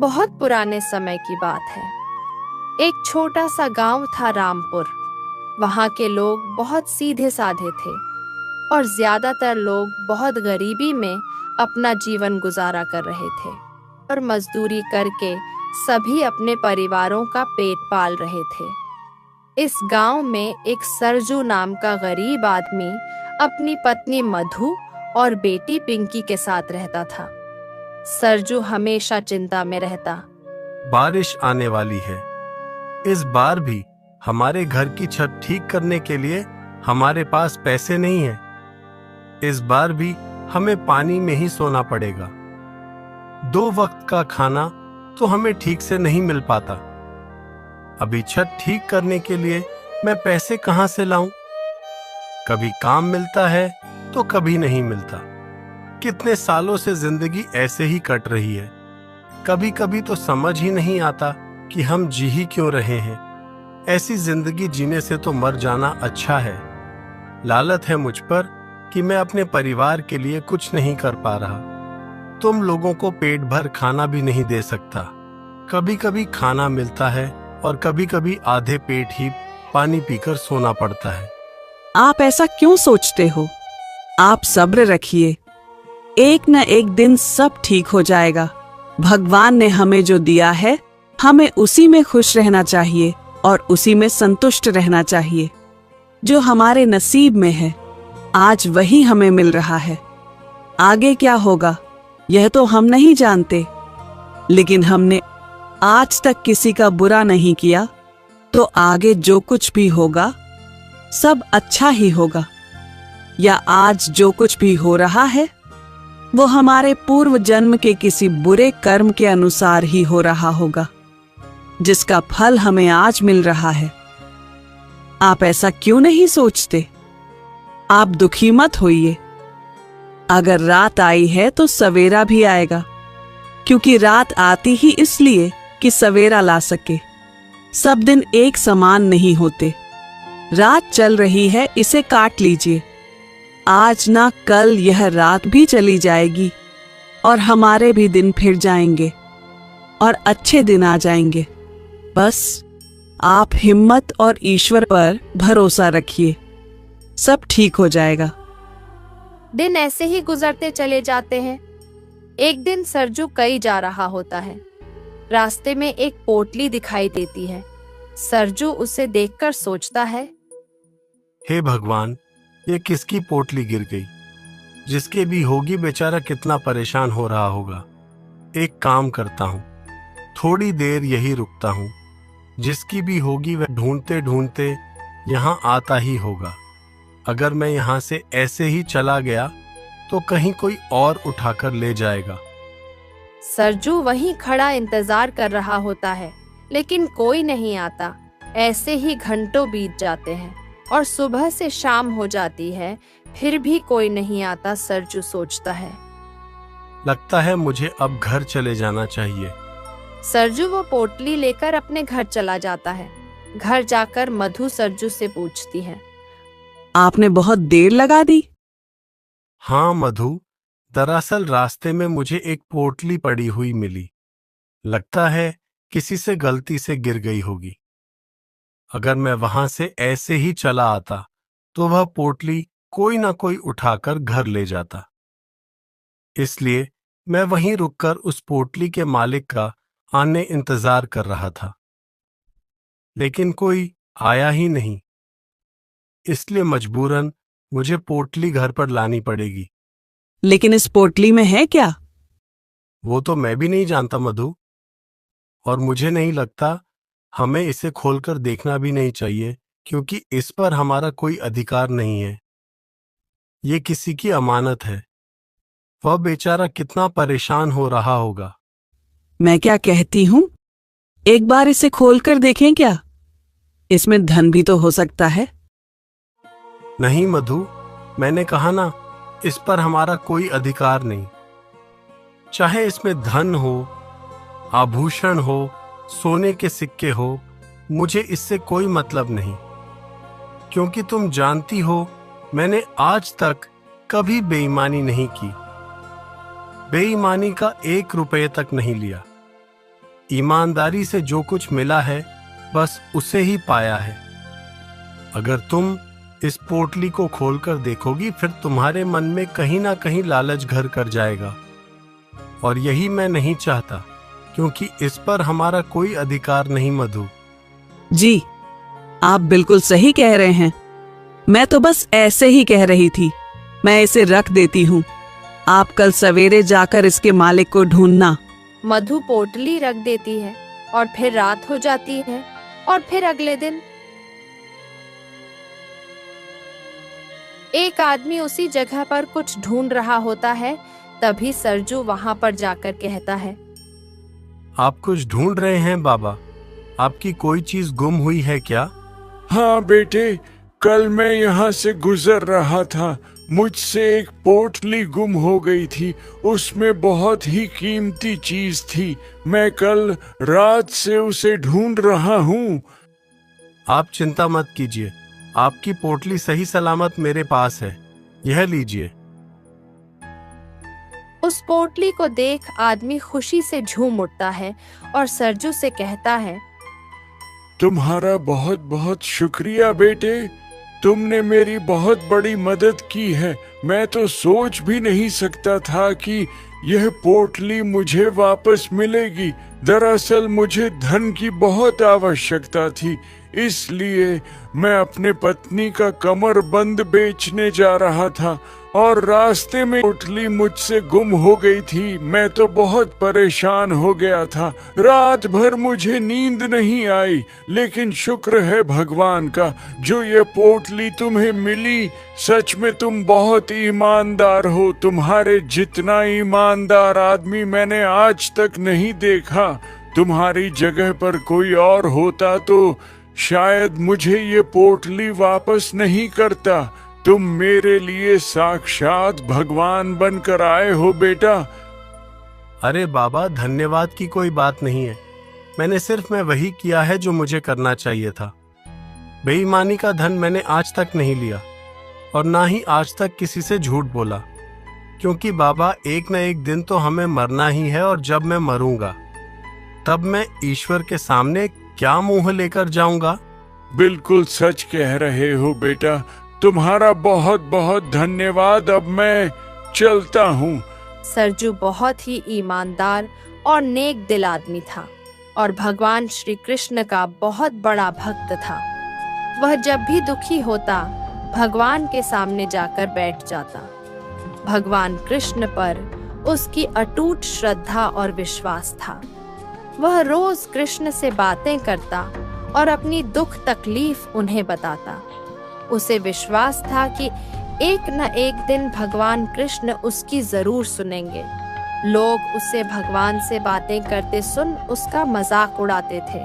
बहुत पुराने समय की बात है। एक छोटा सा गांव था रामपुर। वहां के लोग बहुत सीधे साधे थे और ज्यादातर लोग बहुत गरीबी में अपना जीवन गुजारा कर रहे थे और मजदूरी करके सभी अपने परिवारों का पेट पाल रहे थे। इस गांव में एक सरजू नाम का गरीब आदमी अपनी पत्नी मधु और बेटी पिंकी के साथ रहता था। सरजू हमेशा चिंता में रहता। बारिश आने वाली है। इस बार भी हमारे घर की छत ठीक करने के लिए हमारे पास पैसे नहीं है। इस बार भी हमें पानी में ही सोना पड़ेगा। 2 वक्त का खाना तो हमें ठीक से नहीं मिल पाता। अभी छत ठीक करने के लिए मैं पैसे कहां से लाऊं? कभी काम मिलता है तो कभी नहीं मिलता। कितने सालों से जिंदगी ऐसे ही कट रही है। कभी कभी तो समझ ही नहीं आता कि हम जी ही क्यों रहे हैं। ऐसी जिंदगी जीने से तो मर जाना अच्छा है। लालत है मुझ पर कि मैं अपने परिवार के लिए कुछ नहीं कर पा रहा। तुम लोगों को पेट भर खाना भी नहीं दे सकता। कभी कभी खाना मिलता है और कभी कभी आधे पेट ही पानी पीकर सोना पड़ता है। आप ऐसा क्यों सोचते हो? आप सब्र रखिए, एक न एक दिन सब ठीक हो जाएगा। भगवान ने हमें जो दिया है हमें उसी में खुश रहना चाहिए और उसी में संतुष्ट रहना चाहिए। जो हमारे नसीब में है आज वही हमें मिल रहा है। आगे क्या होगा यह तो हम नहीं जानते, लेकिन हमने आज तक किसी का बुरा नहीं किया, तो आगे जो कुछ भी होगा सब अच्छा ही होगा। या आज जो कुछ भी हो रहा है वो हमारे पूर्व जन्म के किसी बुरे कर्म के अनुसार ही हो रहा होगा, जिसका फल हमें आज मिल रहा है। आप ऐसा क्यों नहीं सोचते? आप दुखी मत होइए। अगर रात आई है तो सवेरा भी आएगा, क्योंकि रात आती ही इसलिए कि सवेरा ला सके। सब दिन एक समान नहीं होते। रात चल रही है, इसे काट लीजिए। आज ना कल यह रात भी चली जाएगी और हमारे भी दिन फिर जाएंगे और अच्छे दिन आ जाएंगे। बस आप हिम्मत और ईश्वर पर भरोसा रखिए, सब ठीक हो जाएगा। दिन ऐसे ही गुजरते चले जाते हैं। एक दिन सरजू कहीं जा रहा होता है। रास्ते में एक पोटली दिखाई देती है। सरजू उसे देखकर सोचता है, हे भगवान, ये किसकी पोटली गिर गई? जिसके भी होगी बेचारा कितना परेशान हो रहा होगा। एक काम करता हूँ, थोड़ी देर यही रुकता हूँ। जिसकी भी होगी वह ढूंढते ढूंढते यहाँ आता ही होगा। अगर मैं यहाँ से ऐसे ही चला गया तो कहीं कोई और उठाकर ले जाएगा। सरजू वहीं खड़ा इंतजार कर रहा होता है, लेकिन कोई नहीं आता। ऐसे ही घंटों बीत जाते हैं और सुबह से शाम हो जाती है, फिर भी कोई नहीं आता। सरजू सोचता है, लगता है मुझे अब घर चले जाना चाहिए। सरजू वो पोटली लेकर अपने घर चला जाता है। घर जाकर मधु सरजू से पूछती है, आपने बहुत देर लगा दी। हाँ मधु, दरअसल रास्ते में मुझे एक पोटली पड़ी हुई मिली। लगता है किसी से गलती से गिर गई होगी। अगर मैं वहां से ऐसे ही चला आता तो वह पोटली कोई ना कोई उठाकर घर ले जाता। इसलिए मैं वहीं रुककर उस पोटली के मालिक का आने इंतजार कर रहा था, लेकिन कोई आया ही नहीं। इसलिए मजबूरन मुझे पोटली घर पर लानी पड़ेगी। लेकिन इस पोटली में है क्या? वो तो मैं भी नहीं जानता मधु, और मुझे नहीं लगता हमें इसे खोलकर देखना भी नहीं चाहिए, क्योंकि इस पर हमारा कोई अधिकार नहीं है। ये किसी की अमानत है। वह बेचारा कितना परेशान हो रहा होगा। मैं क्या कहती हूँ, एक बार इसे खोलकर देखें क्या? इसमें धन भी तो हो सकता है। नहीं मधु, मैंने कहा ना, इस पर हमारा कोई अधिकार नहीं। चाहे इसमें धन हो, आभूषण हो, सोने के सिक्के हो, मुझे इससे कोई मतलब नहीं। क्योंकि तुम जानती हो मैंने आज तक कभी बेईमानी नहीं की। बेईमानी का 1 रुपये तक नहीं लिया। ईमानदारी से जो कुछ मिला है बस उसे ही पाया है। अगर तुम इस पोटली को खोलकर देखोगी फिर तुम्हारे मन में कहीं ना कहीं लालच घर कर जाएगा, और यही मैं नहीं चाहता, क्योंकि इस पर हमारा कोई अधिकार नहीं मधु। जी, आप बिल्कुल सही कह रहे हैं। मैं तो बस ऐसे ही कह रही थी। मैं इसे रख देती हूँ। आप कल सवेरे जाकर इसके मालिक को ढूंढना। मधु पोटली रख देती है और फिर रात हो जाती है और फिर अगले दिन एक आदमी उसी जगह पर कुछ ढूंढ रहा होता है। तभी सरजू वहां पर जाकर कहता है, आप कुछ ढूंढ रहे हैं बाबा? आपकी कोई चीज गुम हुई है क्या? हाँ बेटे, कल मैं यहाँ से गुजर रहा था। मुझसे एक पोटली गुम हो गई थी। उसमें बहुत ही कीमती चीज थी। मैं कल रात से उसे ढूंढ रहा हूँ। आप चिंता मत कीजिए, आपकी पोटली सही सलामत मेरे पास है। यह लीजिए। उस पोटली को देख आदमी खुशी से झूम उठता है और सरजू से कहता है, तुम्हारा बहुत बहुत शुक्रिया बेटे। तुमने मेरी बहुत बड़ी मदद की है। मैं तो सोच भी नहीं सकता था कि यह पोटली मुझे वापस मिलेगी। दरअसल मुझे धन की बहुत आवश्यकता थी, इसलिए मैं अपने पत्नी का कमरबंद बेचने जा रहा था और रास्ते में पोटली मुझसे गुम हो गई थी। मैं तो बहुत परेशान हो गया था। रात भर मुझे नींद नहीं आई, लेकिन शुक्र है भगवान का जो ये पोटली तुम्हें मिली। सच में तुम बहुत ईमानदार हो। तुम्हारे जितना ईमानदार आदमी मैंने आज तक नहीं देखा। तुम्हारी जगह पर कोई और होता तो शायद मुझे ये पोटली वापस नहीं करता। तुम मेरे लिए साक्षात भगवान बनकर आए हो बेटा। अरे बाबा, धन्यवाद की कोई बात नहीं है। मैंने सिर्फ वही किया है जो मुझे करना चाहिए था। बेईमानी का धन मैंने आज तक नहीं लिया और ना ही आज तक किसी से झूठ बोला, क्योंकि बाबा एक न एक दिन तो हमें मरना ही है, और जब मैं मरूंगा तब मैं ईश्वर के सामने क्या मुंह लेकर जाऊंगा। बिल्कुल सच कह रहे हो बेटा। तुम्हारा बहुत बहुत धन्यवाद। अब मैं चलता हूँ। सरजू बहुत ही ईमानदार और नेक दिल आदमी था और भगवान श्री कृष्ण का बहुत बड़ा भक्त था। वह जब भी दुखी होता भगवान के सामने जाकर बैठ जाता। भगवान कृष्ण पर उसकी अटूट श्रद्धा और विश्वास था। वह रोज कृष्ण से बातें करता और अपनी दुख तकलीफ उन्हें बताता। उसे विश्वास था कि एक न एक दिन भगवान कृष्ण उसकी जरूर सुनेंगे। लोग उसे भगवान से बातें करते सुन उसका मजाक उड़ाते थे।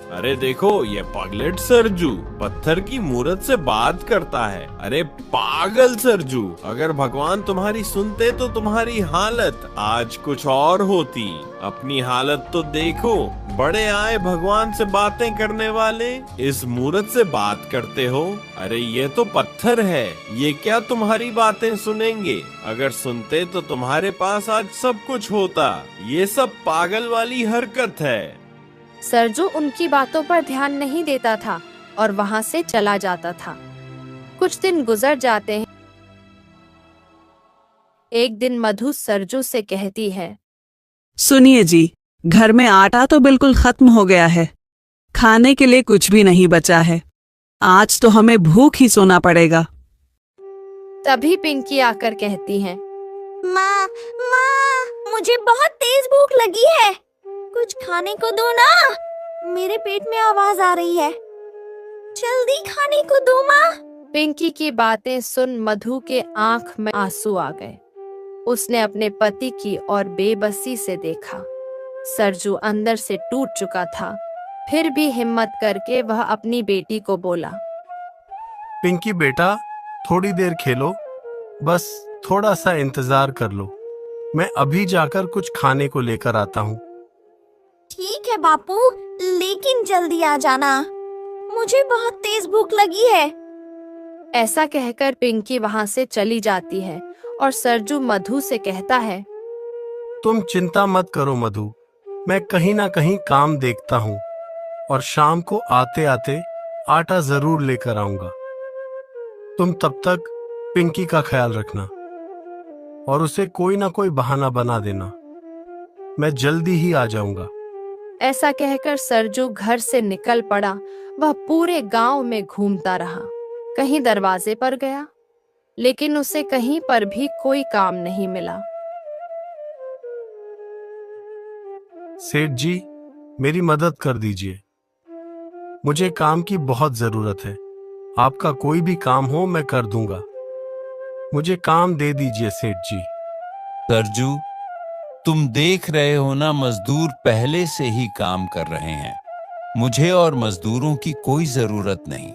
अरे देखो, ये पगलेट सरजू पत्थर की मूरत से बात करता है। अरे पागल सरजू, अगर भगवान तुम्हारी सुनते तो तुम्हारी हालत आज कुछ और होती। अपनी हालत तो देखो। बड़े आए भगवान से बातें करने वाले, इस मूरत से बात करते हो। अरे ये तो पत्थर है, ये क्या तुम्हारी बातें सुनेंगे? अगर सुनते तो तुम्हारे पास आज सब कुछ होता। ये सब पागल वाली हरकत है। सरजू उनकी बातों पर ध्यान नहीं देता था और वहां से चला जाता था। कुछ दिन गुजर जाते हैं। एक दिन मधु सरजू से कहती है, सुनिए जी, घर में आटा तो बिल्कुल खत्म हो गया है। खाने के लिए कुछ भी नहीं बचा है। आज तो हमें भूख ही सोना पड़ेगा। तभी पिंकी आकर कहती है, माँ, मुझे बहुत तेज भूख लगी है। कुछ खाने को दो ना। मेरे पेट में आवाज आ रही है। जल्दी खाने को दो माँ। पिंकी की बातें सुन मधु के आंख में आंसू आ गए। उसने अपने पति की और बेबसी से देखा। सरजू अंदर से टूट चुका था। फिर भी हिम्मत करके वह अपनी बेटी को बोला, पिंकी बेटा, थोड़ी देर खेलो, बस थोड़ा सा इंतजार कर लो। मैं अभी जाकर कुछ खाने को लेकर आता हूँ। ठीक है बापू, लेकिन जल्दी आ जाना। मुझे बहुत तेज भूख लगी है। ऐसा कहकर पिंकी वहां से चली जाती है और सरजू मधु से कहता है, तुम चिंता मत करो मधु, मैं कहीं ना कहीं काम देखता हूँ और शाम को आते आते आटा जरूर लेकर आऊंगा। तुम तब तक पिंकी का ख्याल रखना और उसे कोई ना कोई बहाना बना देना। मैं जल्दी ही आ जाऊंगा। ऐसा कहकर सरजू घर से निकल पड़ा। वह पूरे गांव में घूमता रहा। कहीं दरवाजे पर गया, लेकिन उसे कहीं पर भी कोई काम नहीं मिला। सेठ जी, मेरी मदद कर दीजिए। मुझे काम की बहुत जरूरत है। आपका कोई भी काम हो मैं कर दूंगा। मुझे काम दे दीजिए सेठ जी। सरजू, तुम देख रहे हो ना, मजदूर पहले से ही काम कर रहे हैं। मुझे और मजदूरों की कोई जरूरत नहीं।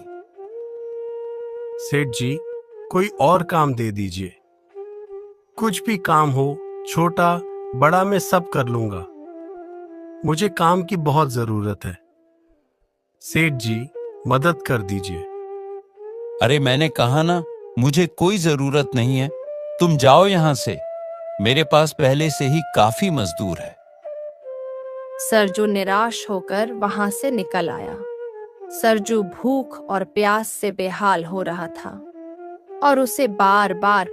सेठ जी, कोई और काम दे दीजिए। कुछ भी काम हो, छोटा बड़ा, मैं सब कर लूंगा। मुझे काम की बहुत जरूरत है। सेठ जी, मदद कर दीजिए। अरे मैंने कहा ना, मुझे कोई जरूरत नहीं है। तुम जाओ यहां से। मेरे पास पहले से ही काफी मजदूर है। सरजू निराश होकर वहां से निकल आया। सरजू भूख और प्यास से बेहाल हो रहा था और उसे बार बार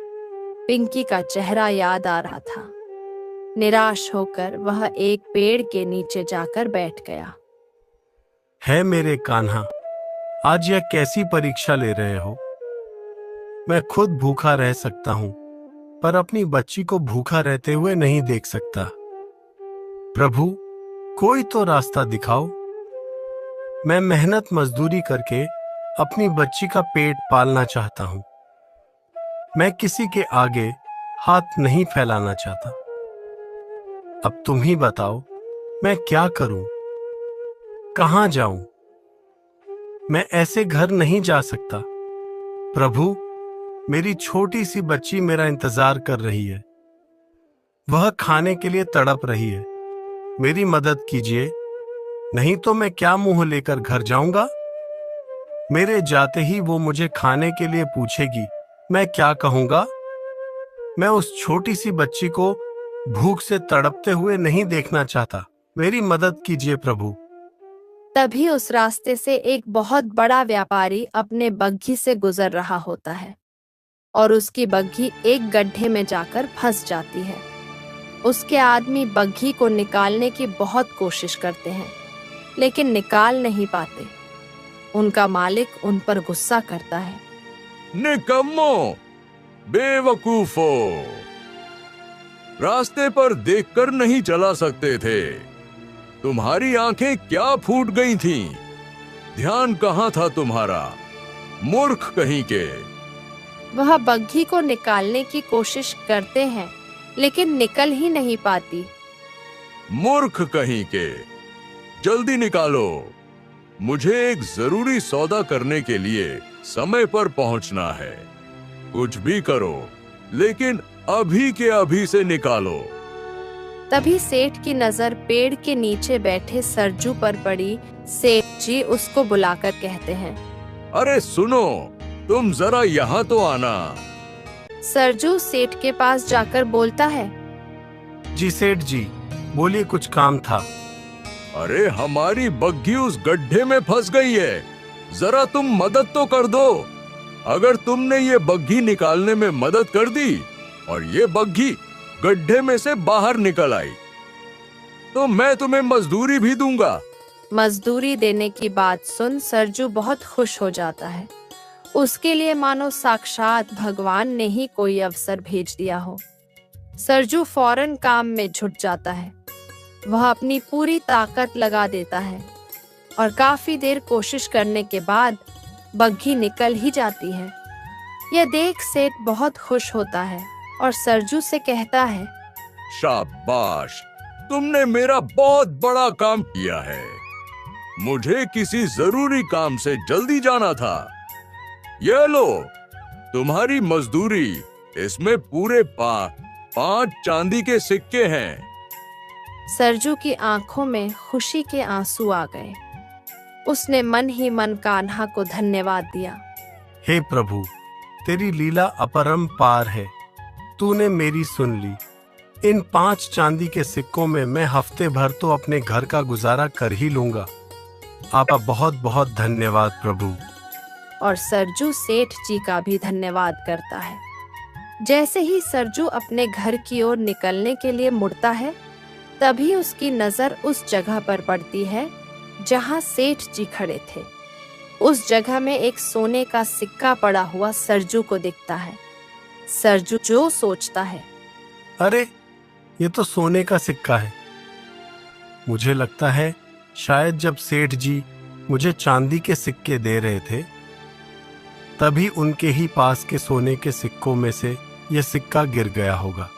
पिंकी का चेहरा याद आ रहा था। निराश होकर वह एक पेड़ के नीचे जाकर बैठ गया। है मेरे कान्हा, आज यह कैसी परीक्षा ले रहे हो? मैं खुद भूखा रह सकता हूं, पर अपनी बच्ची को भूखा रहते हुए नहीं देख सकता। प्रभु, कोई तो रास्ता दिखाओ। मैं मेहनत मजदूरी करके अपनी बच्ची का पेट पालना चाहता हूं। मैं किसी के आगे हाथ नहीं फैलाना चाहता। अब तुम ही बताओ, मैं क्या करूं? कहां जाऊं? मैं ऐसे घर नहीं जा सकता। प्रभु, मेरी छोटी सी बच्ची मेरा इंतजार कर रही है। वह खाने के लिए तड़प रही है। मेरी मदद कीजिए, नहीं तो मैं क्या मुंह लेकर घर जाऊंगा? मेरे जाते ही वो मुझे खाने के लिए पूछेगी, मैं क्या कहूंगा? मैं उस छोटी सी बच्ची को भूख से तड़पते हुए नहीं देखना चाहता। मेरी मदद कीजिए प्रभु। तभी उस रास्ते से एक बहुत बड़ा व्यापारी अपने बग्घी से गुजर रहा होता है और उसकी बग्घी एक गड्ढे में जाकर फंस जाती है। उसके आदमी बग्घी को निकालने की बहुत कोशिश करते हैं, लेकिन निकाल नहीं पाते। उनका मालिक उन पर गुस्सा करता है। निकम्मो, बेवकूफो, रास्ते पर देखकर नहीं चला सकते थे। तुम्हारी आंखें क्या फूट गई थीं? ध्यान कहाँ था तुम्हारा? मूर्ख कहीं के। वह बग्घी को निकालने की कोशिश करते हैं, लेकिन निकल ही नहीं पाती। मूर्ख कहीं के, जल्दी निकालो। मुझे एक जरूरी सौदा करने के लिए समय पर पहुंचना है। कुछ भी करो, लेकिन अभी के अभी से निकालो। तभी सेठ की नजर पेड़ के नीचे बैठे सरजू पर पड़ी। सेठ जी उसको बुलाकर कहते हैं, अरे सुनो, तुम जरा यहाँ तो आना। सरजू सेठ के पास जाकर बोलता है, जी सेठ जी, बोलिए, कुछ काम था। अरे हमारी बग्घी उस गड्ढे में फंस गई है। जरा तुम मदद तो कर दो। अगर तुमने ये बग्घी निकालने में मदद कर दी और ये बग्घी गड्ढे में से बाहर निकल आई, तो मैं तुम्हें मजदूरी भी दूंगा। मजदूरी देने की बात सुन सरजू बहुत खुश हो जाता है। उसके लिए मानो साक्षात भगवान ने ही कोई अवसर भेज दिया हो। सरजू फौरन काम में जुट जाता है। वह अपनी पूरी ताकत लगा देता है और काफी देर कोशिश करने के बाद बग्घी निकल ही जाती है। यह देख सेठ बहुत खुश होता है और सरजू से कहता है, शाबाश, तुमने मेरा बहुत बड़ा काम किया है। मुझे किसी जरूरी काम से जल्दी जाना था। ये लो, तुम्हारी मजदूरी। इसमें पूरे 5 चांदी के सिक्के हैं। सरजू की आंखों में खुशी के आंसू आ गए। उसने मन ही मन कान्हा को धन्यवाद दिया। हे प्रभु, तेरी लीला अपरंपार है। तूने मेरी सुन ली। इन 5 चांदी के सिक्कों में मैं हफ्ते भर तो अपने घर का गुजारा कर ही लूंगा। आपका बहुत बहुत धन्यवाद प्रभु। और सरजू सेठ जी का भी धन्यवाद करता है। जैसे ही सरजू अपने घर की ओर निकलने के लिए मुड़ता है, तभी उसकी नजर उस जगह पर पड़ती है जहां सेठ जी खड़े थे। उस जगह में एक सोने का सिक्का पड़ा हुआ सरजू को दिखता है। सरजू जो सोचता है, अरे ये तो सोने का सिक्का है। मुझे लगता है शायद जब सेठ जी मुझे चांदी के सिक्के दे रहे थे, तभी उनके ही पास के सोने के सिक्कों में से यह सिक्का गिर गया होगा।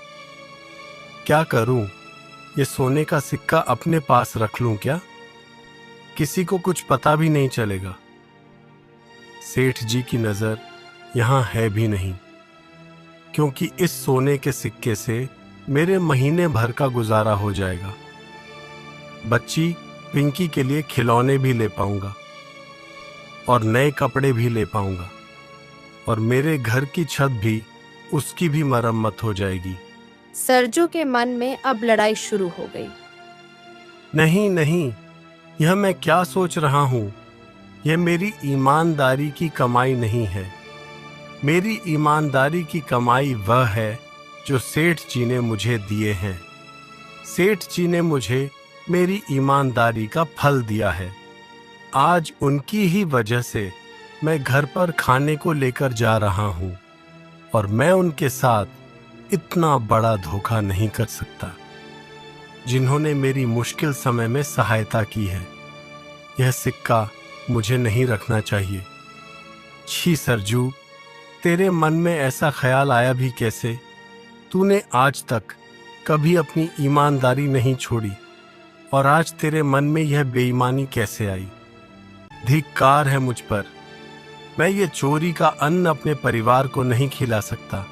क्या करूं? ये सोने का सिक्का अपने पास रख लूं क्या? किसी को कुछ पता भी नहीं चलेगा। सेठ जी की नजर यहां है भी नहीं, क्योंकि इस सोने के सिक्के से मेरे महीने भर का गुजारा हो जाएगा। बच्ची पिंकी के लिए खिलौने भी ले पाऊंगा और नए कपड़े भी ले पाऊंगा, और मेरे घर की छत भी, उसकी भी मरम्मत हो जाएगी। सरजू के मन में अब लड़ाई शुरू हो गई। नहीं नहीं, यह मैं क्या सोच रहा हूं? यह मेरी ईमानदारी की कमाई नहीं है। मेरी ईमानदारी की कमाई वह है जो सेठ जी ने मुझे दिए हैं। सेठ जी ने मुझे मेरी ईमानदारी का फल दिया है। आज उनकी ही वजह से मैं घर पर खाने को लेकर जा रहा हूं, और मैं उनके साथ इतना बड़ा धोखा नहीं कर सकता, जिन्होंने मेरी मुश्किल समय में सहायता की है। यह सिक्का मुझे नहीं रखना चाहिए। छी सरजू, तेरे मन में ऐसा ख्याल आया भी कैसे? तूने आज तक कभी अपनी ईमानदारी नहीं छोड़ी, और आज तेरे मन में यह बेईमानी कैसे आई? धिक्कार है मुझ पर। मैं ये चोरी का अन्न अपने परिवार को नहीं खिला सकता।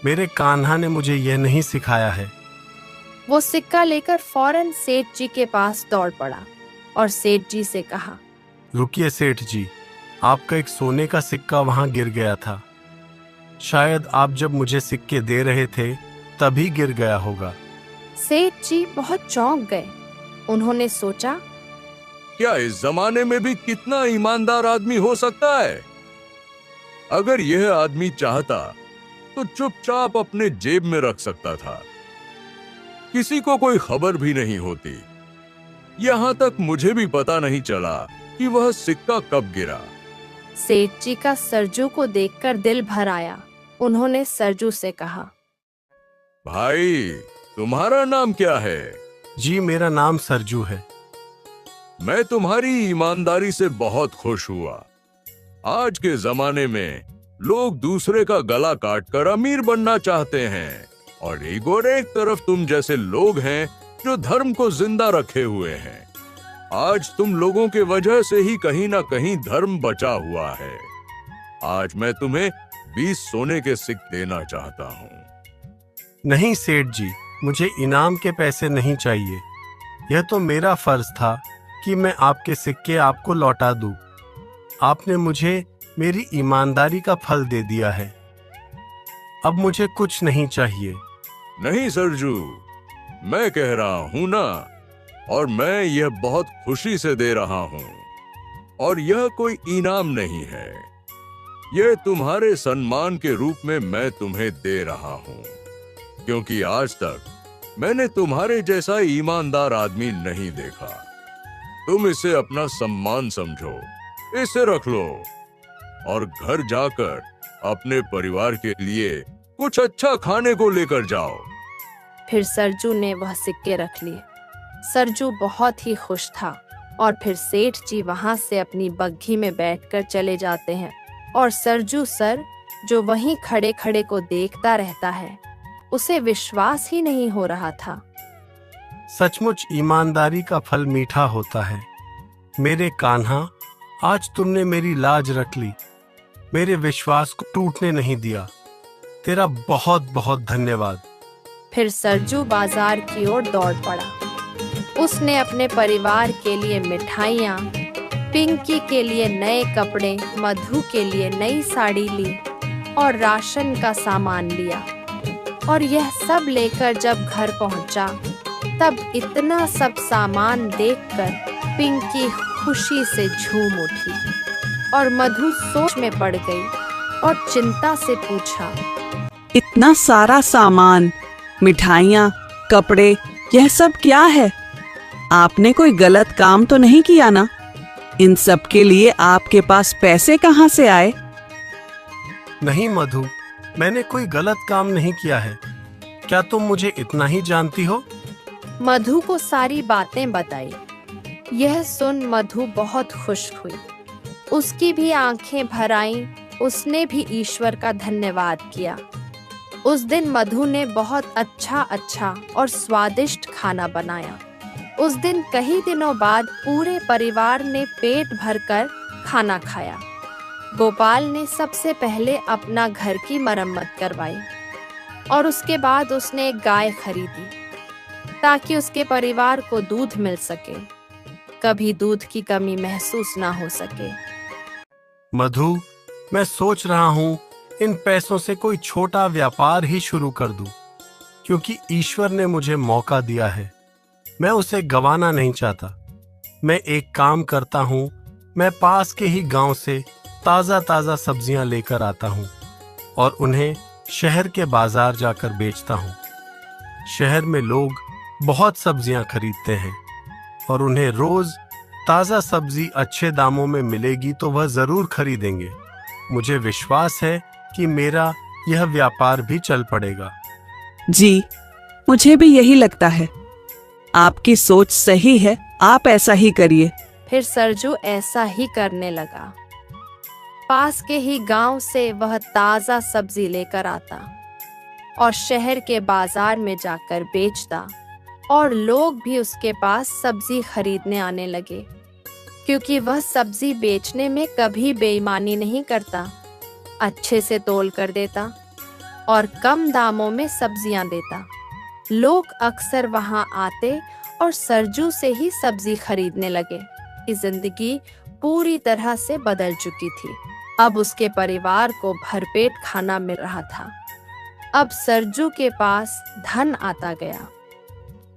मेरे कान्हा ने मुझे यह नहीं सिखाया है। वो सिक्का लेकर फौरन सेठ जी के पास दौड़ पड़ा और सेठ जी से कहा, रुकिए सेठ जी, आपका एक सोने का सिक्का वहां गिर गया था। शायद आप जब मुझे सिक्के दे रहे थे तभी गिर गया होगा। सेठ जी बहुत चौंक गए। उन्होंने सोचा, क्या इस जमाने में भी कितना ईमानदार आदमी हो सकता है? अगर यह आदमी चाहता तो चुपचाप अपने जेब में रख सकता था, किसी को कोई खबर भी नहीं होती। यहां तक मुझे भी पता नहीं चला कि वह सिक्का कब गिरा। सेठ जी का सरजू को देखकर दिल भर आया। उन्होंने सरजू से कहा, भाई, तुम्हारा नाम क्या है? जी मेरा नाम सरजू है। मैं तुम्हारी ईमानदारी से बहुत खुश हुआ। आज के जमाने में लोग दूसरे का गला काटकर अमीर बनना चाहते हैं, और एक और एक तरफ तुम जैसे लोग हैं जो धर्म को जिंदा रखे हुए हैं। आज तुम लोगों के वजह से ही कहीं ना कहीं धर्म बचा हुआ है। आज मैं तुम्हें 20 सोने के सिक्के देना चाहता हूँ। नहीं सेठ जी, मुझे इनाम के पैसे नहीं चाहिए। यह तो मेरा फर्ज था कि मैं आपके सिक्के आपको लौटा दूं। आपने मुझे मेरी ईमानदारी का फल दे दिया है। अब मुझे कुछ नहीं चाहिए। नहीं सरजू, मैं कह रहा हूं ना, और मैं यह बहुत खुशी से दे रहा हूं। और यह कोई इनाम नहीं है, यह तुम्हारे सम्मान के रूप में मैं तुम्हें दे रहा हूं, क्योंकि आज तक मैंने तुम्हारे जैसा ईमानदार आदमी नहीं देखा। तुम इसे अपना सम्मान समझो, इसे रख लो और घर जाकर अपने परिवार के लिए कुछ अच्छा खाने को लेकर जाओ। फिर सरजू ने वह सिक्के रख लिए। सरजू बहुत ही खुश था, और फिर सेठ जी वहां से अपनी बग्घी में बैठकर चले जाते हैं, और सरजू सर, जो वहीं खड़े खड़े को देखता रहता है, उसे विश्वास ही नहीं हो रहा था। सचमुच ईमानदारी का फल मीठा होता है। मेरे कान्हा, आज तुमने मेरी लाज रख ली, मेरे विश्वास को टूटने नहीं दिया। तेरा बहुत बहुत धन्यवाद। फिर सरजू बाजार की ओर दौड़ पड़ा। उसने अपने परिवार के लिए मिठाइयाँ, पिंकी के लिए नए कपड़े, मधु के लिए नई साड़ी ली और राशन का सामान लिया। और यह सब लेकर जब घर पहुंचा तब इतना सब सामान देखकर पिंकी खुशी से झूम उठी और मधु सोच में पड़ गई और चिंता से पूछा, इतना सारा सामान, मिठाइयाँ, कपड़े, यह सब क्या है? आपने कोई गलत काम तो नहीं किया ना? इन सब के लिए आपके पास पैसे कहाँ से आए? नहीं मधु, मैंने कोई गलत काम नहीं किया है। क्या तुम मुझे इतना ही जानती हो? मधु को सारी बातें बताई। यह सुन मधु बहुत खुश हुई। उसकी भी आंखें भर आईं। उसने भी ईश्वर का धन्यवाद किया। उस दिन मधु ने बहुत अच्छा और स्वादिष्ट खाना बनाया। उस दिन कई दिनों बाद पूरे परिवार ने पेट भरकर खाना खाया। गोपाल ने सबसे पहले अपना घर की मरम्मत करवाई और उसके बाद उसने एक गाय खरीदी ताकि उसके परिवार को दूध मिल सके, कभी दूध की कमी महसूस ना हो सके। मधु, मैं सोच रहा हूँ इन पैसों से कोई छोटा व्यापार ही शुरू कर दूं, क्योंकि ईश्वर ने मुझे मौका दिया है। मैं उसे गंवाना नहीं चाहता। मैं एक काम करता हूँ, मैं पास के ही गांव से ताज़ा सब्जियां लेकर आता हूँ और उन्हें शहर के बाजार जाकर बेचता हूँ। शहर में लोग बहुत सब्जियां खरीदते हैं और उन्हें रोज ताज़ा सब्जी अच्छे दामों में मिलेगी तो वह जरूर खरीदेंगे। मुझे विश्वास है कि मेरा यह व्यापार भी चल पड़ेगा। जी, मुझे भी यही लगता है। आपकी सोच सही है, आप ऐसा ही करिए। फिर सरजू ऐसा ही करने लगा। पास के ही गांव से वह ताज़ा सब्जी लेकर आता और शहर के बाजार में जाकर बेचता और लोग भी उसके पास सब्जी खरीदने आने लगे, क्योंकि वह सब्जी बेचने में कभी बेईमानी नहीं करता। अच्छे से तोल कर देता और कम दामों में सब्जियां देता। लोग अक्सर वहां आते और सरजू से ही सब्जी खरीदने लगे। इस जिंदगी पूरी तरह से बदल चुकी थी। अब उसके परिवार को भरपेट खाना मिल रहा था। अब सरजू के पास धन आता गया।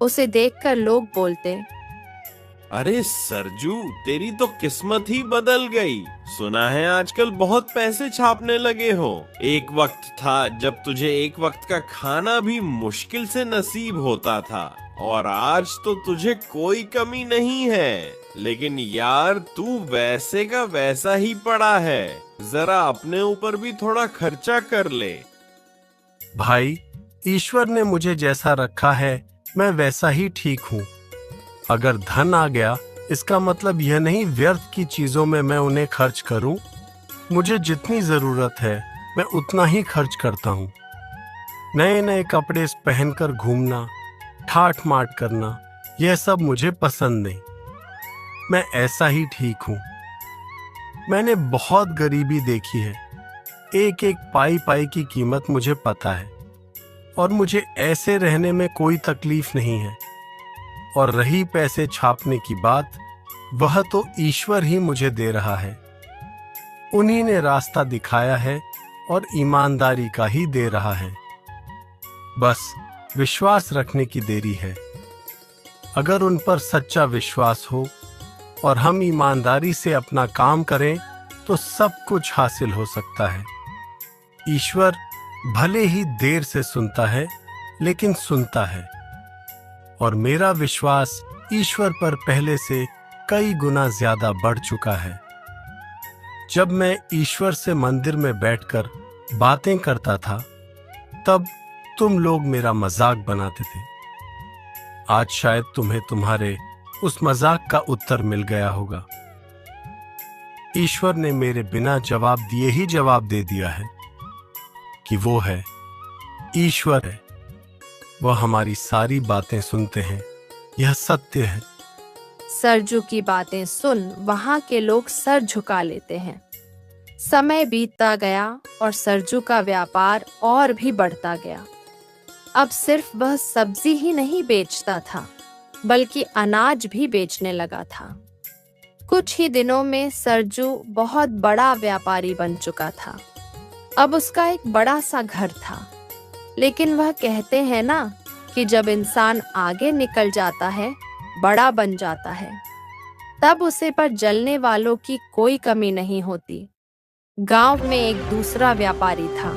उसे देखकर लोग बोलते, अरे सरजू, तेरी तो किस्मत ही बदल गई। सुना है आजकल बहुत पैसे छापने लगे हो। एक वक्त था जब तुझे एक वक्त का खाना भी मुश्किल से नसीब होता था और आज तो तुझे कोई कमी नहीं है। लेकिन यार, तू वैसे का वैसा ही पड़ा है। जरा अपने ऊपर भी थोड़ा खर्चा कर ले। भाई, ईश्वर ने मुझे जैसा रखा है मैं वैसा ही ठीक हूँ। अगर धन आ गया इसका मतलब यह नहीं व्यर्थ की चीजों में मैं उन्हें खर्च करूं। मुझे जितनी जरूरत है मैं उतना ही खर्च करता हूँ। नए नए कपड़े पहनकर घूमना, ठाठ माठ करना, यह सब मुझे पसंद नहीं। मैं ऐसा ही ठीक हूँ। मैंने बहुत गरीबी देखी है। एक एक पाई की कीमत मुझे पता है और मुझे ऐसे रहने में कोई तकलीफ नहीं है। और रही पैसे छापने की बात, वह तो ईश्वर ही मुझे दे रहा है। उन्हीं ने रास्ता दिखाया है और ईमानदारी का ही दे रहा है। बस विश्वास रखने की देरी है। अगर उन पर सच्चा विश्वास हो और हम ईमानदारी से अपना काम करें तो सब कुछ हासिल हो सकता है। ईश्वर भले ही देर से सुनता है, लेकिन सुनता है। और मेरा विश्वास ईश्वर पर पहले से कई गुना ज्यादा बढ़ चुका है। जब मैं ईश्वर से मंदिर में बैठकर बातें करता था, तब तुम लोग मेरा मजाक बनाते थे। आज शायद तुम्हें तुम्हारे उस मजाक का उत्तर मिल गया होगा। ईश्वर ने मेरे बिना जवाब दिए ही जवाब दे दिया है कि वो है, ईश्वर है। वह हमारी सारी बातें सुनते हैं। यह सत्य है। सरजू की बातें सुन वहां के लोग सर झुका लेते हैं। समय बीतता गया और सरजू का व्यापार और भी बढ़ता गया। अब सिर्फ वह सब्जी ही नहीं बेचता था, बल्कि अनाज भी बेचने लगा था। कुछ ही दिनों में सरजू बहुत बड़ा व्यापारी बन चुका था। अब उसका एक बड़ा सा घर था, लेकिन वह कहते हैं ना कि जब इंसान आगे निकल जाता है, बड़ा बन जाता है, तब उसे पर जलने वालों की कोई कमी नहीं होती। गांव में एक दूसरा व्यापारी था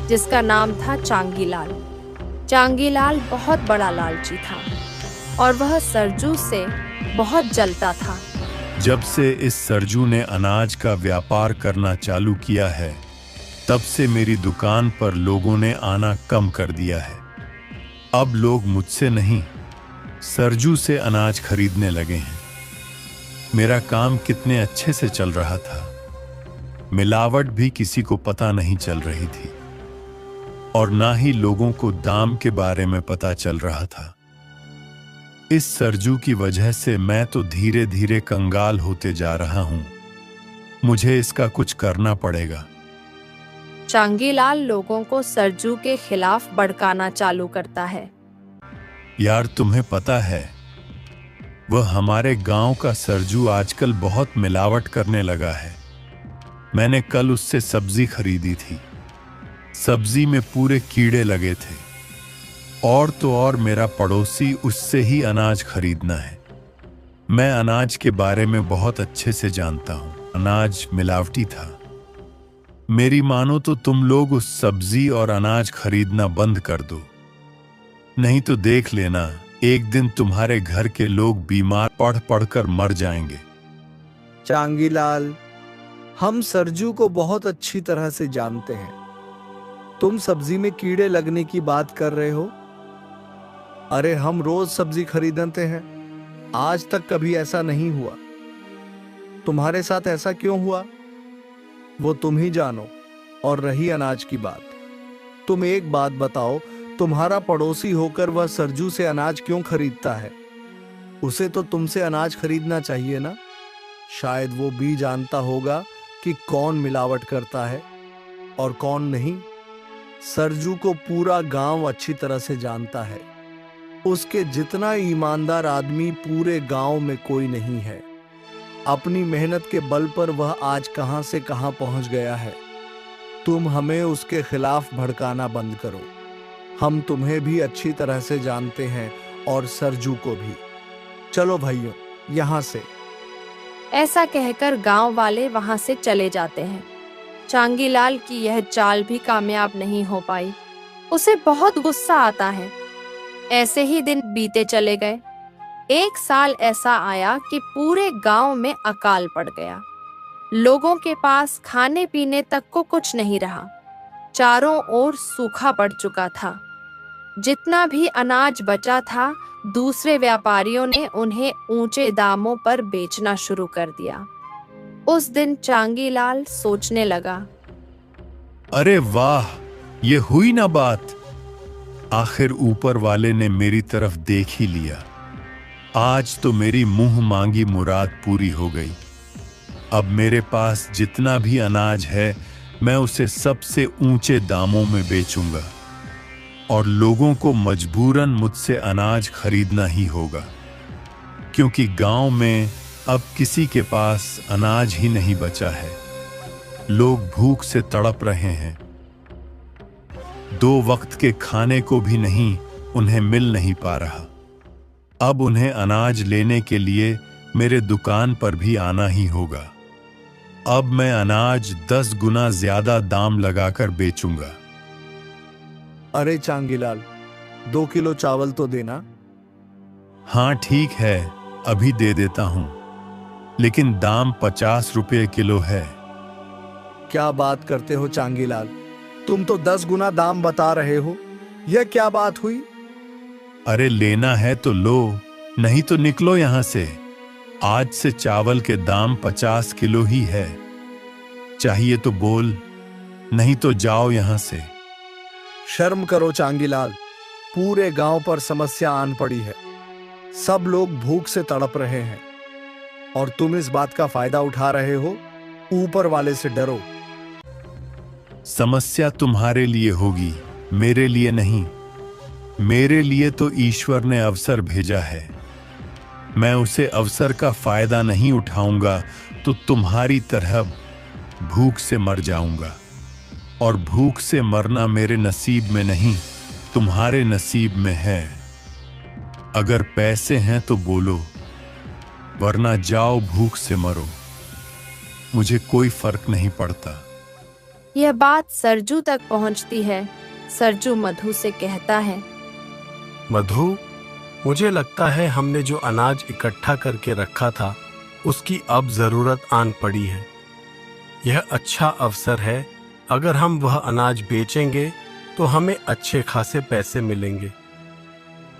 जिसका नाम था चांगीलाल। चांगीलाल बहुत बड़ा लालची था और वह सरजू से बहुत जलता था। जब से इस सरजू ने अनाज का व्यापार करना चालू किया है, तब से मेरी दुकान पर लोगों ने आना कम कर दिया है। अब लोग मुझसे नहीं, सरजू से अनाज खरीदने लगे हैं। मेरा काम कितने अच्छे से चल रहा था, मिलावट भी किसी को पता नहीं चल रही थी और ना ही लोगों को दाम के बारे में पता चल रहा था। इस सरजू की वजह से मैं तो धीरे धीरे कंगाल होते जा रहा हूं। मुझे इसका कुछ करना पड़ेगा। चांगीलाल लोगों को सरजू के खिलाफ भड़काना चालू करता है। यार, तुम्हें पता है, वह हमारे गांव का सरजू आजकल बहुत मिलावट करने लगा है। मैंने कल उससे सब्जी खरीदी थी। सब्जी में पूरे कीड़े लगे थे। और तो और मेरा पड़ोसी उससे ही अनाज खरीदना है। मैं अनाज के बारे में बहुत अच्छे से जानता हूं। अनाज मिलावटी था। मेरी मानो तो तुम लोग उस सब्जी और अनाज खरीदना बंद कर दो, नहीं तो देख लेना, एक दिन तुम्हारे घर के लोग बीमार पड़ पड़कर मर जाएंगे। चांगीलाल, हम सरजू को बहुत अच्छी तरह से जानते हैं। तुम सब्जी में कीड़े लगने की बात कर रहे हो? अरे, हम रोज सब्जी खरीदते हैं, आज तक कभी ऐसा नहीं हुआ। तुम्हारे साथ ऐसा क्यों हुआ, वो तुम ही जानो। और रही अनाज की बात, तुम एक बात बताओ, तुम्हारा पड़ोसी होकर वह सरजू से अनाज क्यों खरीदता है? उसे तो तुमसे अनाज खरीदना चाहिए ना। शायद वो भी जानता होगा कि कौन मिलावट करता है और कौन नहीं। सरजू को पूरा गांव अच्छी तरह से जानता है। उसके जितना ईमानदार आदमी पूरे गांव में कोई नहीं है। अपनी मेहनत के बल पर वह आज कहां से कहां पहुंच गया है। तुम हमें उसके खिलाफ भड़काना बंद करो। हम तुम्हें भी अच्छी तरह से जानते हैं और सरजू को भी। चलो भाइयों, यहां से। ऐसा कहकर गांव वाले वहां से चले जाते हैं। चांगीलाल की यह चाल भी कामयाब नहीं हो पाई। उसे बहुत गुस्सा आता है। ऐसे ही दिन बीते चले गए। एक साल ऐसा आया कि पूरे गांव में अकाल पड़ गया। लोगों के पास खाने पीने तक को कुछ नहीं रहा। चारों ओर सूखा पड़ चुका था। जितना भी अनाज बचा था, दूसरे व्यापारियों ने उन्हें ऊंचे दामों पर बेचना शुरू कर दिया। उस दिन चांगीलाल सोचने लगा, अरे वाह, ये हुई ना बात। आखिर ऊपर वाले ने मेरी तरफ देख ही लिया। आज तो मेरी मुंह मांगी मुराद पूरी हो गई। अब मेरे पास जितना भी अनाज है, मैं उसे सबसे ऊंचे दामों में बेचूंगा और लोगों को मजबूरन मुझसे अनाज खरीदना ही होगा, क्योंकि गांव में अब किसी के पास अनाज ही नहीं बचा है। लोग भूख से तड़प रहे हैं। 2 वक्त के खाने को भी नहीं उन्हें मिल नहीं पा रहा। अब उन्हें अनाज लेने के लिए मेरे दुकान पर भी आना ही होगा। अब मैं अनाज 10 गुना ज्यादा दाम लगाकर बेचूंगा। अरे चांगीलाल, 2 किलो चावल तो देना। हाँ ठीक है, अभी दे देता हूं, लेकिन दाम 50 रुपये किलो है। क्या बात करते हो चांगीलाल, तुम तो 10 गुना दाम बता रहे हो। यह क्या बात हुई? अरे लेना है तो लो, नहीं तो निकलो यहां से। आज से चावल के दाम 50 किलो ही है। चाहिए तो बोल, नहीं तो जाओ यहां से। शर्म करो चांगीलाल, पूरे गांव पर समस्या आन पड़ी है। सब लोग भूख से तड़प रहे हैं और तुम इस बात का फायदा उठा रहे हो। ऊपर वाले से डरो। समस्या तुम्हारे लिए होगी, मेरे लिए नहीं। मेरे लिए तो ईश्वर ने अवसर भेजा है। मैं उसे अवसर का फायदा नहीं उठाऊंगा तो तुम्हारी तरह भूख से मर जाऊंगा। और भूख से मरना मेरे नसीब में नहीं, तुम्हारे नसीब में है। अगर पैसे हैं तो बोलो, वरना जाओ भूख से मरो। मुझे कोई फर्क नहीं पड़ता। यह बात सरजू तक पहुंचती है। सरजू मधु से कहता है, मधु, मुझे लगता है हमने जो अनाज इकट्ठा करके रखा था उसकी अब जरूरत आन पड़ी है। यह अच्छा अवसर है। अगर हम वह अनाज बेचेंगे तो हमें अच्छे खासे पैसे मिलेंगे।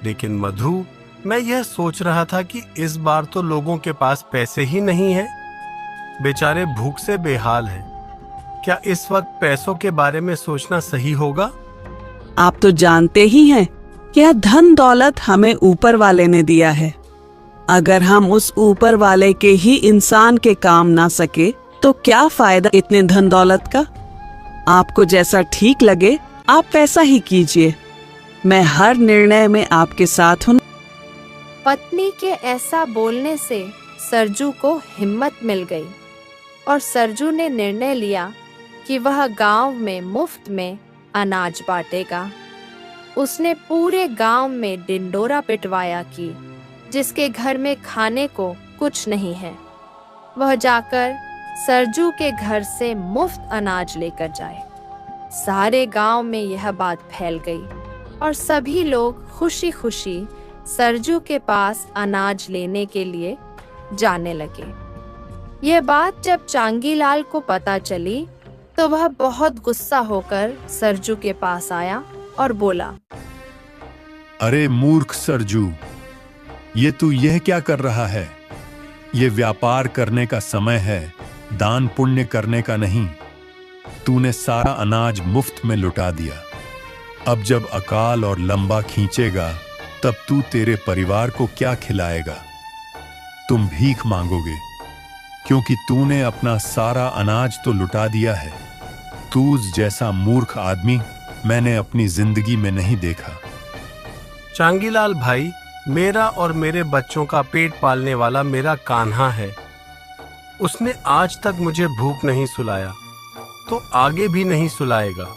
लेकिन मधु, मैं यह सोच रहा था कि इस बार तो लोगों के पास पैसे ही नहीं है। बेचारे भूख से बेहाल हैं। क्या इस वक्त पैसों के बारे में सोचना सही होगा? आप तो जानते ही हैं कि यह धन दौलत हमें ऊपर वाले ने दिया है। अगर हम उस ऊपर वाले के ही इंसान के काम ना सके तो क्या फायदा इतने धन दौलत का। आपको जैसा ठीक लगे आप वैसा ही कीजिए। मैं हर निर्णय में आपके साथ हूँ। पत्नी के ऐसा बोलने से सरजू को हिम्मत मिल गई और सरजू ने निर्णय लिया कि वह गांव में मुफ्त में अनाज बांटेगा। उसने पूरे गांव में डिंडोरा पिटवाया कि जिसके घर में खाने को कुछ नहीं है वह जाकर सरजू के घर से मुफ्त अनाज लेकर जाए। सारे गांव में यह बात फैल गई और सभी लोग खुशी खुशी सरजू के पास अनाज लेने के लिए जाने लगे। यह बात जब चांगीलाल को पता चली तो वह बहुत गुस्सा होकर सरजू के पास आया और बोला, अरे मूर्ख सरजू, ये तू यह क्या कर रहा है? ये व्यापार करने का समय है, दान पुण्य करने का नहीं। तूने सारा अनाज मुफ्त में लुटा दिया। अब जब अकाल और लंबा खींचेगा तब तू तेरे परिवार को क्या खिलाएगा? तुम भीख मांगोगे, क्योंकि तूने अपना सारा अनाज तो लुटा दिया है। तू जैसा मूर्ख आदमी मैंने अपनी जिंदगी में नहीं देखा। चांगीलाल भाई, मेरा और मेरे बच्चों का पेट पालने वाला मेरा कान्हा है। उसने आज तक मुझे भूख नहीं सुलाया, तो आगे भी नहीं सुलाएगा।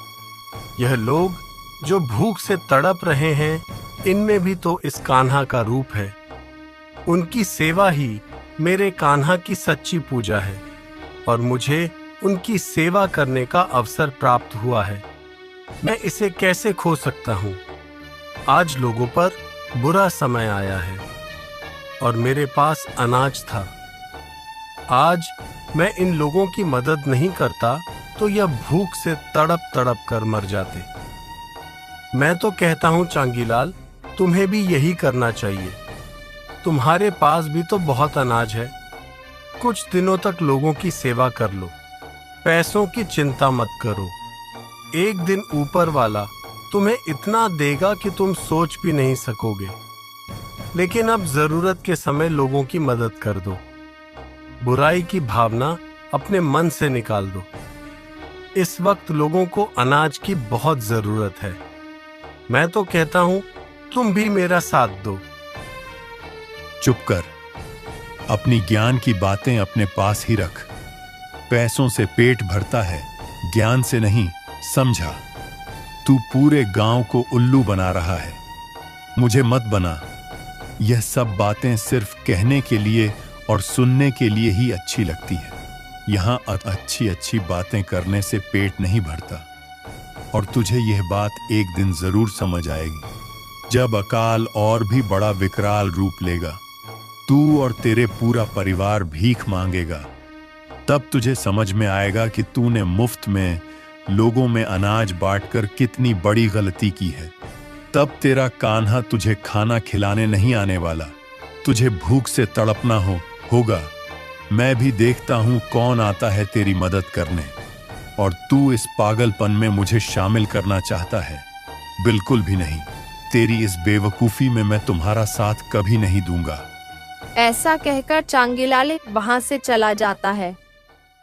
यह लोग जो भूख से तड़प रहे हैं, इनमें भी तो इस कान्हा का रूप है। उनकी सेवा ही मेरे कान्हा की सच्ची पूजा है और मुझे उनकी सेवा करने का अवसर प्राप्त हुआ है। मैं इसे कैसे खो सकता हूँ? आज लोगों पर बुरा समय आया है और मेरे पास अनाज था। आज मैं इन लोगों की मदद नहीं करता तो यह भूख से तड़प तड़प कर मर जाते। मैं तो कहता हूँ चांगीलाल, तुम्हें भी यही करना चाहिए। तुम्हारे पास भी तो बहुत अनाज है। कुछ दिनों तक लोगों की सेवा कर लो। पैसों की चिंता मत करो। एक दिन ऊपर वाला तुम्हें इतना देगा कि तुम सोच भी नहीं सकोगे। लेकिन अब जरूरत के समय लोगों की मदद कर दो। बुराई की भावना अपने मन से निकाल दो। इस वक्त लोगों को अनाज की बहुत जरूरत है। मैं तो कहता हूं तुम भी मेरा साथ दो। चुप कर। अपनी ज्ञान की बातें अपने पास ही रख। पैसों से पेट भरता है, ज्ञान से नहीं, समझा? तू पूरे गांव को उल्लू बना रहा है। मुझे मत बना। यह सब बातें सिर्फ कहने के लिए और सुनने के लिए ही अच्छी लगती है। यहां अच्छी अच्छी बातें करने से पेट नहीं भरता और तुझे यह बात एक दिन जरूर समझ आएगी, जब अकाल और भी बड़ा विकराल रूप लेगा। तू और तेरे पूरा परिवार भीख मांगेगा। तब तुझे समझ में आएगा कि तूने मुफ्त में लोगों में अनाज बांटकर कितनी बड़ी गलती की है। तब तेरा कान्हा तुझे खाना खिलाने नहीं आने वाला, तुझे भूख से तड़पना होगा। मैं भी देखता हूं कौन आता है तेरी मदद करने, और तू इस पागलपन में मुझे शामिल करना चाहता है। बिल्कुल भी नहीं। तेरी इस बेवकूफी में मैं तुम्हारा साथ कभी नहीं दूंगा। ऐसा कहकर चांगीलाल वहां से चला जाता है।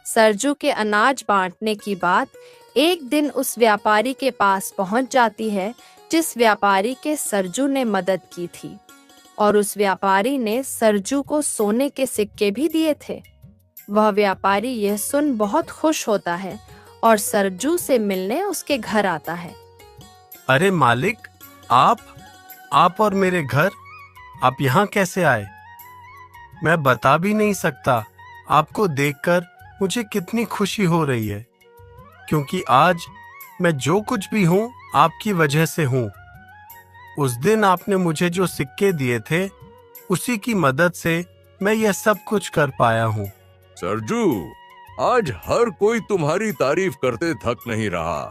सरजू के अनाज बांटने की बात एक दिन उस व्यापारी के पास पहुंच जाती है जिस व्यापारी के सरजू ने मदद की थी, और उस व्यापारी ने सरजू को सोने के सिक्के भी दिए थे। वह व्यापारी यह सुन बहुत खुश होता है और सरजू से मिलने उसके घर आता है। अरे मालिक, आप और मेरे घर, आप यहाँ कैसे आए? मैं बता भी नहीं सकता आपको देखकर मुझे कितनी खुशी हो रही है, क्योंकि आज मैं जो कुछ भी हूँ आपकी वजह से हूँ। उस दिन आपने मुझे जो सिक्के दिए थे, उसी की मदद से मैं यह सब कुछ कर पाया हूँ। सरजू, आज हर कोई तुम्हारी तारीफ करते थक नहीं रहा।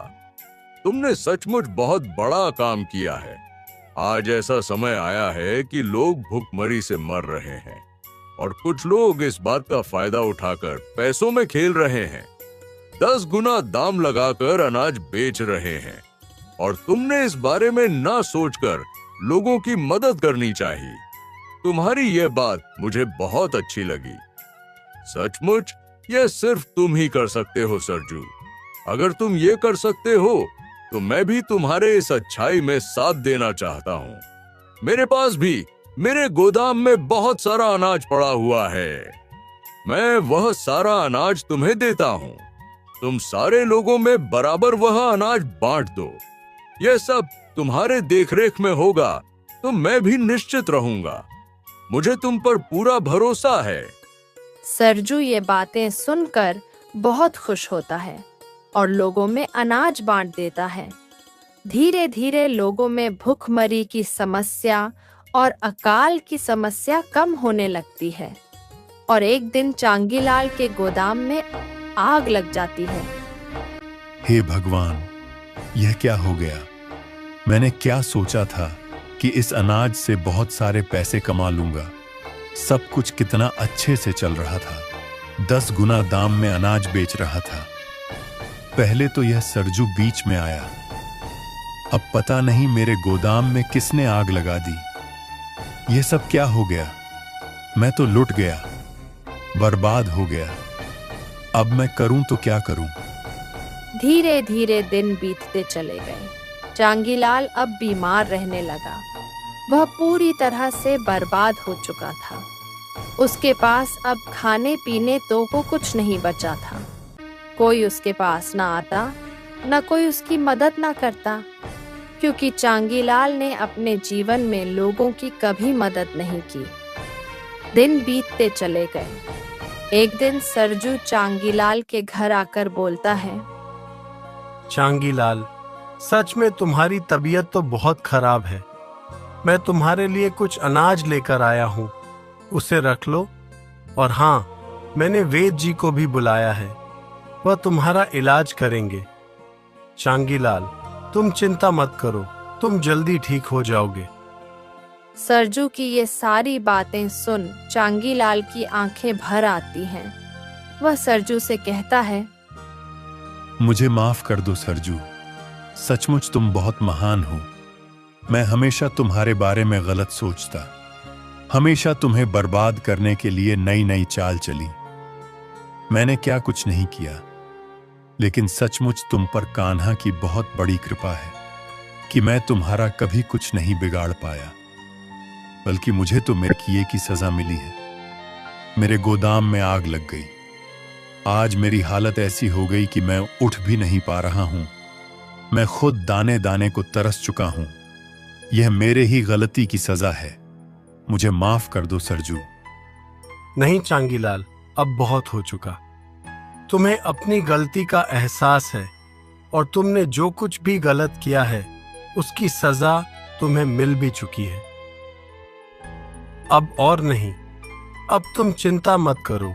तुमने सचमुच बहुत बड़ा काम किया है। आज ऐसा समय आया है कि लोग भूखमरी से मर रहे हैं और कुछ लोग इस बात का फायदा उठाकर पैसों में खेल रहे हैं। 10 गुना दाम लगाकर अनाज बेच रहे हैं और तुमने इस बारे में ना सोचकर लोगों की मदद करनी चाहिए। तुम्हारी यह बात मुझे बहुत अच्छी लगी। सचमुच यह सिर्फ तुम ही कर सकते हो सरजू। अगर तुम ये कर सकते हो तो मैं भी तुम्हारे इस अच्छाई में साथ देना चाहता हूँ। मेरे पास भी मेरे गोदाम में बहुत सारा अनाज पड़ा हुआ है। मैं वह सारा अनाज तुम्हें देता हूँ। तुम सारे लोगों में बराबर वह अनाज बांट दो। यह सब तुम्हारे देखरेख में होगा तो मैं भी निश्चित रहूंगा। मुझे तुम पर पूरा भरोसा है। सरजू ये बातें सुनकर बहुत खुश होता है और लोगों में अनाज बांट देता है। धीरे धीरे लोगों में भूखमरी की समस्या और अकाल की समस्या कम होने लगती है और एक दिन चांगीलाल के गोदाम में आग लग जाती है। हे भगवान, यह क्या हो गया? मैंने क्या सोचा था कि इस अनाज से बहुत सारे पैसे कमा लूंगा। सब कुछ कितना अच्छे से चल रहा था। 10 गुना दाम में अनाज बेच रहा था। पहले तो यह सरजू बीच में आया। अब पता नहीं मेरे गोदाम में किसने आग लगा दी। यह सब क्या हो गया? मैं तो लुट गया, बर्बाद हो गया। अब मैं करूं तो क्या करूं? धीरे धीरे दिन बीतते चले गए। चांगीलाल अब बीमार रहने लगा। वह पूरी तरह से बर्बाद हो चुका था। उसके पास अब खाने पीने तो को कुछ नहीं बचा था। कोई उसके पास ना आता, न कोई उसकी मदद ना करता, क्योंकि चांगीलाल ने अपने जीवन में लोगों की कभी मदद नहीं की। दिन बीतते चले गए। एक दिन सरजू चांगीलाल के घर आकर बोलता है, चांगीलाल, सच में तुम्हारी तबीयत तो बहुत खराब है। मैं तुम्हारे लिए कुछ अनाज लेकर आया हूँ, उसे रख लो। और हाँ, मैंने वेद जी को भी बुलाया है, वह तुम्हारा इलाज करेंगे। चांगीलाल, तुम चिंता मत करो, तुम जल्दी ठीक हो जाओगे। सरजू की ये सारी बातें सुन चांगीलाल की आंखें भर आती हैं। वह सरजू से कहता है, मुझे माफ कर दो सरजू। सचमुच तुम बहुत महान हो। मैं हमेशा तुम्हारे बारे में गलत सोचता, हमेशा तुम्हें बर्बाद करने के लिए नई नई चाल चली। मैंने क्या कुछ नहीं किया, लेकिन सचमुच तुम पर कान्हा की बहुत बड़ी कृपा है कि मैं तुम्हारा कभी कुछ नहीं बिगाड़ पाया, बल्कि मुझे तो मेरे किए की सजा मिली है। मेरे गोदाम में आग लग गई। आज मेरी हालत ऐसी हो गई कि मैं उठ भी नहीं पा रहा हूं। मैं खुद दाने दाने को तरस चुका हूं। यह मेरे ही गलती की सजा है। मुझे माफ कर दो सरजू। नहीं चांगीलाल, अब बहुत हो चुका। तुम्हें अपनी गलती का एहसास है और तुमने जो कुछ भी गलत किया है उसकी सजा तुम्हें मिल भी चुकी है। अब और नहीं, अब तुम चिंता मत करो,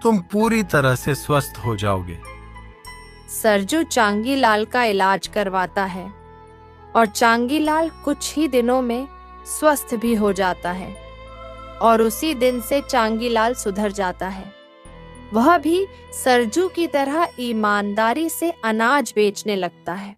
तुम पूरी तरह से स्वस्थ हो जाओगे। सरजू चांगीलाल का इलाज करवाता है और चांगीलाल कुछ ही दिनों में स्वस्थ भी हो जाता है और उसी दिन से चांगीलाल सुधर जाता है। वह भी सरजू की तरह ईमानदारी से अनाज बेचने लगता है।